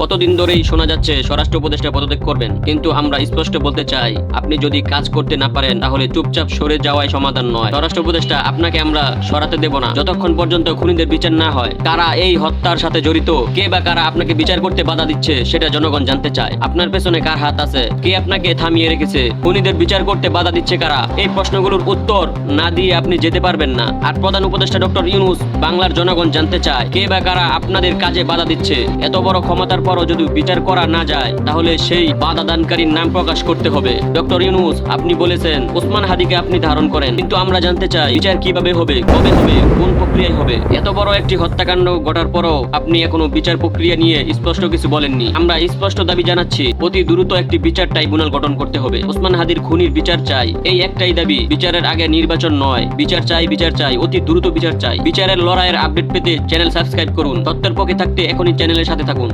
কতদিন ধরেই শোনা যাচ্ছে স্বরাষ্ট্র উপদেষ্টা পদত্যাগ করবেন, কিন্তু আমরা স্পষ্ট বলতে চাই, আপনি যদি কাজ করতে না পারেন তাহলে চুপচাপ সরে যাওয়াই সমাধান নয়। স্বরাষ্ট্র উপদেষ্টা আপনাকে আমরা সরাতে দেব না যতক্ষণ পর্যন্ত খুনিদের বিচার না হয়। কারা এই হত্যার সাথে জড়িত, কে বা কারা আপনাকে বিচার করতে বাধা দিচ্ছে সেটা জনগণ জানতে চায়। আপনার পেছনে কার হাত আছে, কে আপনাকে থামিয়ে রেখেছে, খুনিদের বিচার করতে বাধা দিচ্ছে কারা, এই প্রশ্নগুলোর উত্তর না দিয়ে আপনি যেতে পারবেন না। আর প্রধান উপদেষ্টা ডক্টর ইউনূস, বাংলার জনগণ জানতে চায় কে বা কারা আপনাদের কাজে বাধা দিচ্ছে। এত বড় ক্ষমতার পরও যদি বিচার করা না যায় তাহলে সেই বাধা দানকারীর নাম প্রকাশ করতে হবে। ডক্টর ইউনূস, আপনি বলেছেন ওসমান হাদিকে আপনি ধারণ করেন, কিন্তু আমরা জানতে চাই বিচার কিভাবে হবে, কবে হবে, কোন প্রক্রিয়ায় হবে। এত বড় একটি হত্যাকাণ্ড ঘটার পরও আপনি এখনো বিচার প্রক্রিয়া নিয়ে স্পষ্ট কিছু বলেননি। আমরা স্পষ্ট দাবি জানাচ্ছি, অতি দ্রুত একটি বিচার ট্রাইব্যুনাল গঠন করতে হবে। ওসমান হাদির খুনির বিচার চাই, এই একটাই দাবি। বিচারের আগে নির্বাচন নয়, বিচার চাই, বিচার চাই, অতি দ্রুত বিচার চাই। বিচারের লড়াইয়ের আপডেট পেতে চ্যানেল সাবস্ক্রাইব করুন। তথ্যের পক্ষে থাকতে এখনই চ্যানেলের সাথে থাকুন।